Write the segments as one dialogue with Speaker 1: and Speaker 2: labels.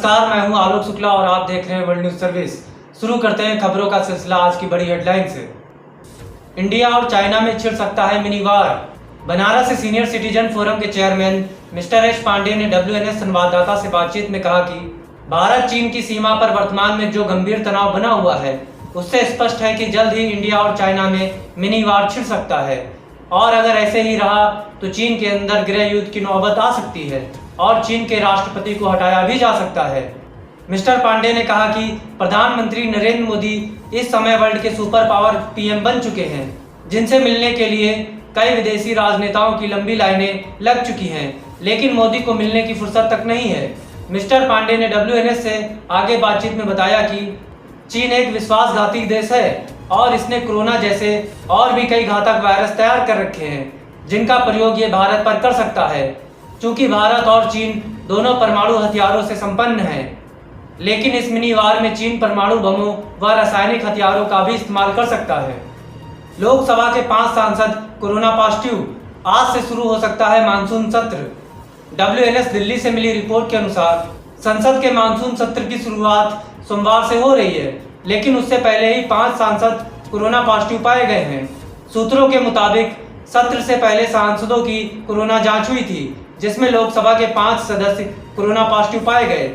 Speaker 1: नमस्कार, मैं हूं आलोक शुक्ला और आप देख रहे हैं वर्ल्ड न्यूज सर्विस। शुरू करते हैं खबरों का सिलसिला आज की बड़ी हेडलाइन से। इंडिया और चाइना में छिड़ सकता है मिनी वार। बनारस से सीनियर सिटीजन फोरम के चेयरमैन मिस्टर एस पांडे ने WNS संवाददाता से बातचीत में कहा कि भारत चीन की सीमा पर वर्तमान में जो गंभीर तनाव बना हुआ है उससे स्पष्ट है कि जल्द ही इंडिया और चाइना में मिनी वार छिड़ सकता है और अगर ऐसे ही रहा तो चीन के अंदर गृह युद्ध की नौबत आ सकती है और चीन के राष्ट्रपति को हटाया भी जा सकता है। मिस्टर पांडे ने कहा कि प्रधानमंत्री नरेंद्र मोदी इस समय वर्ल्ड के सुपर पावर PM बन चुके हैं, जिनसे मिलने के लिए कई विदेशी राजनेताओं की लंबी लाइनें लग चुकी हैं, लेकिन मोदी को मिलने की फुर्सत तक नहीं है। मिस्टर पांडे ने WNS से आगे बातचीत में बताया कि चीन एक विश्वासघाती देश है और इसने कोरोना जैसे और भी कई घातक वायरस तैयार कर रखे हैं, जिनका प्रयोग ये भारत पर कर सकता है। चूंकि भारत और चीन दोनों परमाणु हथियारों से संपन्न हैं, लेकिन इस मिनी वार में चीन परमाणु बमों व रासायनिक हथियारों का भी इस्तेमाल कर सकता है। लोकसभा के 5 सांसद कोरोना पॉजिटिव। आज से शुरू हो सकता है मानसून सत्र। WNS दिल्ली से मिली रिपोर्ट के अनुसार संसद के मानसून सत्र की शुरुआत सोमवार से हो रही है, लेकिन उससे पहले ही 5 सांसद कोरोना पॉजिटिव पाए गए हैं। सूत्रों के मुताबिक सत्र से पहले सांसदों की कोरोना जांच हुई थी, जिसमें लोकसभा के 5 सदस्य कोरोना पॉजिटिव पाए गए।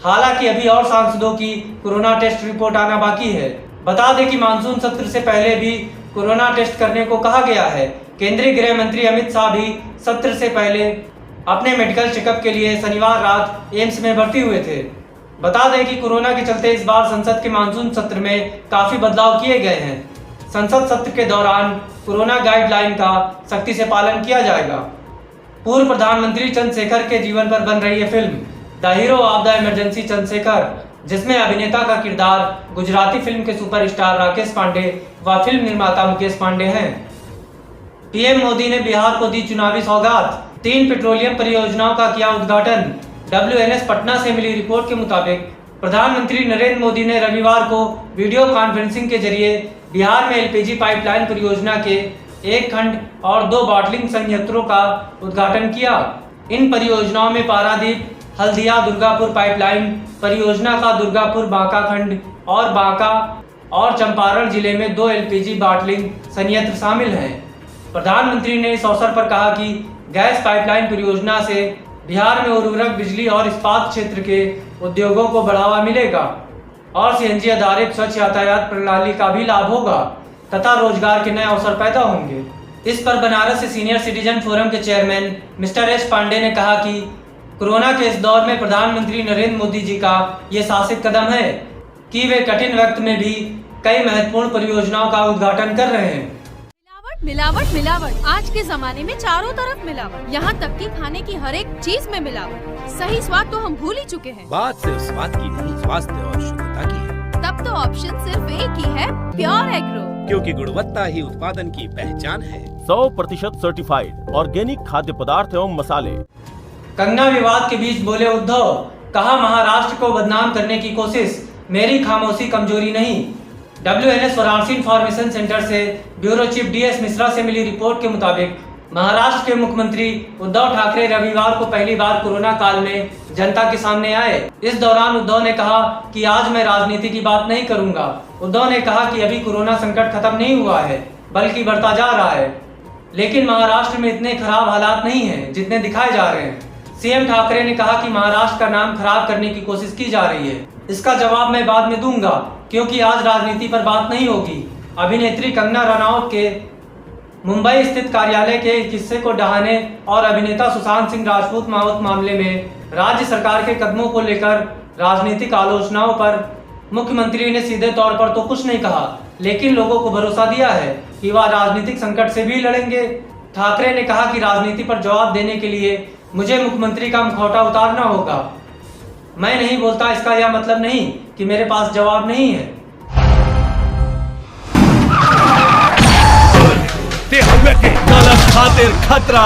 Speaker 1: हालांकि अभी और सांसदों की कोरोना टेस्ट रिपोर्ट आना बाकी है। बता दें कि मानसून सत्र से पहले भी कोरोना टेस्ट करने को कहा गया है। केंद्रीय गृह मंत्री अमित शाह भी सत्र से पहले अपने मेडिकल चेकअप के लिए शनिवार रात एम्स में भर्ती हुए थे। बता दें कि कोरोना के चलते इस बार संसद के मानसून सत्र में काफी बदलाव किए गए हैं। संसद सत्र के दौरान कोरोना गाइडलाइन का सख्ती से पालन किया जाएगा। पूर्व प्रधानमंत्री चंद्रशेखर के जीवन पर बन रही है film the hero of the emergency Chandrashekhar, जिसमें अभिनेता का किरदार गुजराती फिल्म के सुपरस्टार राकेश पांडे व फिल्म निर्माता मुकेश पांडे हैं। PM मोदी ने बिहार को दी चुनावी सौगात। 3 पेट्रोलियम परियोजनाओं का किया उद्घाटन। WNS पटना से मिली रिपोर्ट के मुताबिक प्रधानमंत्री नरेंद्र मोदी ने रविवार को वीडियो कॉन्फ्रेंसिंग के जरिए बिहार में LPG पाइपलाइन परियोजना के 1 खंड और 2 बॉटलिंग संयंत्रों का उद्घाटन किया। इन परियोजनाओं में पारादीप हल्दिया दुर्गापुर पाइपलाइन परियोजना का दुर्गापुर बांका खंड और बांका और चंपारण जिले में 2 LPG बॉटलिंग संयंत्र शामिल हैं। प्रधानमंत्री ने इस अवसर पर कहा कि गैस पाइपलाइन परियोजना से बिहार में उर्वरक, बिजली और इस्पात क्षेत्र के उद्योगों को बढ़ावा मिलेगा और CNG आधारित स्वच्छ यातायात प्रणाली का भी लाभ होगा तथा रोजगार के नए अवसर पैदा होंगे। इस पर बनारस से सीनियर सिटीजन फोरम के चेयरमैन मिस्टर एस पांडे ने कहा कि कोरोना के इस दौर में प्रधानमंत्री नरेंद्र मोदी जी का ये साहसिक कदम है कि वे कठिन वक्त में भी कई महत्वपूर्ण परियोजनाओं का उद्घाटन कर रहे हैं।
Speaker 2: मिलावट मिलावट आज के जमाने में चारों तरफ मिलावट, यहाँ तक कि खाने की हर एक चीज में मिलावट। सही स्वाद तो हम भूल ही चुके हैं।
Speaker 3: बात सिर्फ स्वाद की नहीं, स्वास्थ्य और शुद्धता की है।
Speaker 2: तब तो ऑप्शन सिर्फ एक ही है, प्योर एग्रो,
Speaker 3: क्योंकि गुणवत्ता ही उत्पादन की पहचान है।
Speaker 4: 100% सर्टिफाइड ऑर्गेनिक खाद्य पदार्थ एवं मसाले।
Speaker 1: कंगना विवाद के बीच बोले उद्धव, कहा महाराष्ट्र को बदनाम करने की कोशिश, मेरी खामोशी कमजोरी नहीं। WNS वाराणसी इंफॉर्मेशन सेंटर से ब्यूरो चीफ DS मिश्रा से मिली रिपोर्ट के मुताबिक महाराष्ट्र के मुख्यमंत्री उद्धव ठाकरे रविवार को पहली बार कोरोना काल में जनता के सामने आए। इस दौरान उद्धव ने कहा कि आज मैं राजनीति की बात नहीं करूंगा। उद्धव ने कहा कि अभी कोरोना संकट खत्म नहीं हुआ है, बल्कि बढ़ता जा रहा है, लेकिन महाराष्ट्र में इतने खराब हालात नहीं हैं जितने दिखाए जा रहे हैं। CM ठाकरे ने कहा कि महाराष्ट्र का नाम खराब करने की कोशिश की जा रही है। इसका जवाब मैं बाद में दूंगा, क्योंकि आज राजनीति पर बात नहीं होगी। अभिनेत्री कंगना रनौत के मुंबई स्थित कार्यालय के एक हिस्से को ढहाने और अभिनेता सुशांत सिंह राजपूत मौत मामले में राज्य सरकार के कदमों को लेकर राजनीतिक आलोचनाओं पर मुख्यमंत्री ने सीधे तौर पर तो कुछ नहीं कहा, लेकिन लोगों को भरोसा दिया है कि वह राजनीतिक संकट से भी लड़ेंगे। ठाकरे ने कहा कि राजनीति पर जवाब देने के लिए मुझे मुख्यमंत्री का मुखौटा उतारना होगा। मैं नहीं बोलता, इसका यह मतलब नहीं कि मेरे पास जवाब नहीं है।
Speaker 4: गलत खातिर खतरा,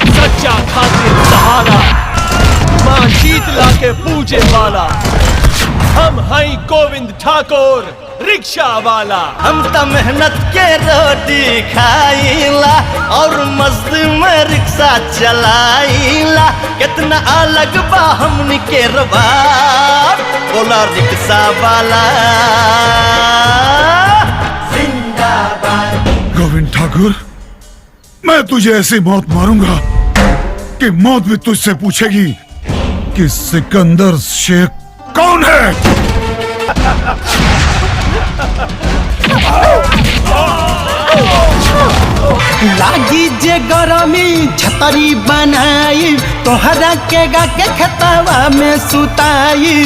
Speaker 4: सच्चा खातिर सहारा, मां शीतला के पूजे वाला। हम हैं गोविंद ठाकुर,
Speaker 3: रिक्शा वाला।
Speaker 5: हम तो मेहनत के रोटी खाईला और मस्ती में रिक्शा चलाईला। कितना अलग बा हमनी के रवाब, बोला रिक्शा वाला जिंदाबाद।
Speaker 6: गोविंद ठाकुर, मैं तुझे ऐसी मौत मारूंगा कि मौत भी तुझसे पूछेगी कि सिकंदर शेख कौन है।
Speaker 5: लागी जे गरमी छतरी बनाई, तोहरा के गा के खतवा में सुताई।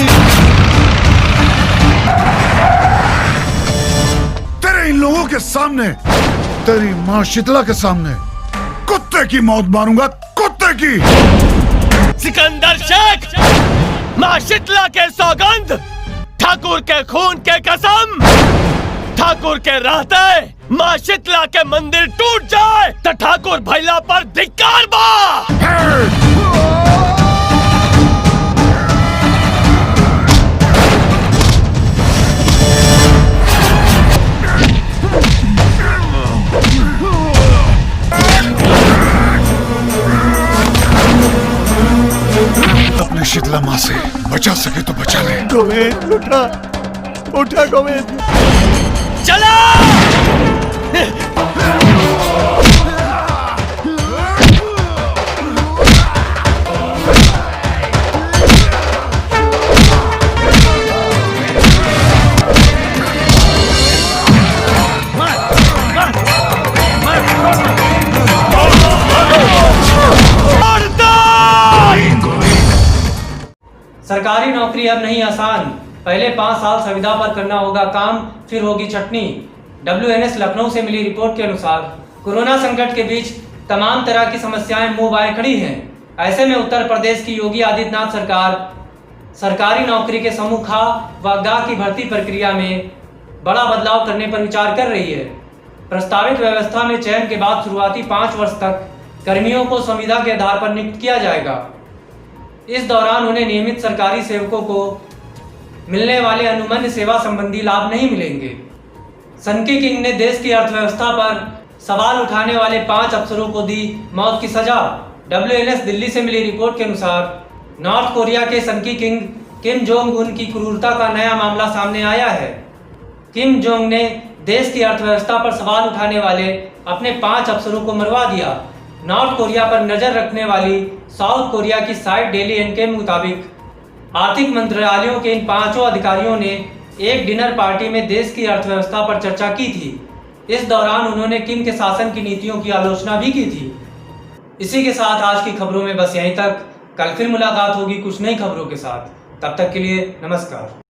Speaker 6: तेरे इन लोगों के सामने, तेरी माँ शीतला के सामने कुत्ते की मौत मारूंगा, कुत्ते की।
Speaker 3: सिकंदर शेख, मां शीतला के सौगंध, ठाकुर के खून के कसम, ठाकुर के रहते मां शीतला के मंदिर टूट जाए तो ठाकुर भैला पर धिक्कार बा।
Speaker 6: अपने शीतला माँ से बचा सके तो बचा ले।
Speaker 5: गोविंद उठा, उठा गोविंद।
Speaker 3: चला।
Speaker 1: सरकारी नौकरी अब नहीं आसान, पहले 5 साल संविदा पर करना होगा काम, फिर होगी छटनी। WNS लखनऊ से मिली रिपोर्ट के अनुसार कोरोना संकट के बीच तमाम तरह की समस्याएं मुंह बाए खड़ी हैं। ऐसे में उत्तर प्रदेश की योगी आदित्यनाथ सरकार सरकारी नौकरी के समूखा व गा की भर्ती प्रक्रिया में बड़ा बदलाव करने पर विचार कर रही है। प्रस्तावित व्यवस्था में चयन के बाद शुरुआती 5 वर्ष तक कर्मियों को संविदा के आधार पर नियुक्त किया जाएगा। इस दौरान उन्हें नियमित सरकारी सेवकों को मिलने वाले अनुबंध सेवा संबंधी लाभ नहीं मिलेंगे। सनकी किंग ने देश की अर्थव्यवस्था पर सवाल उठाने वाले 5 अफसरों को दी मौत की सजा। WNS दिल्ली से मिली रिपोर्ट के अनुसार नॉर्थ कोरिया के सनकी किंग किम जोंग उन की क्रूरता का नया मामला सामने आया है। किम जोंग ने देश की अर्थव्यवस्था पर सवाल उठाने वाले अपने 5 अफसरों को मरवा दिया। नॉर्थ कोरिया पर नजर रखने वाली साउथ कोरिया की साइट डेली एन के मुताबिक आर्थिक मंत्रालयों के इन 5 अधिकारियों ने एक डिनर पार्टी में देश की अर्थव्यवस्था पर चर्चा की थी। इस दौरान उन्होंने किम के शासन की नीतियों की आलोचना भी की थी। इसी के साथ आज की खबरों में बस यहीं तक। कल फिर मुलाकात होगी कुछ नई खबरों के साथ। तब तक के लिए नमस्कार।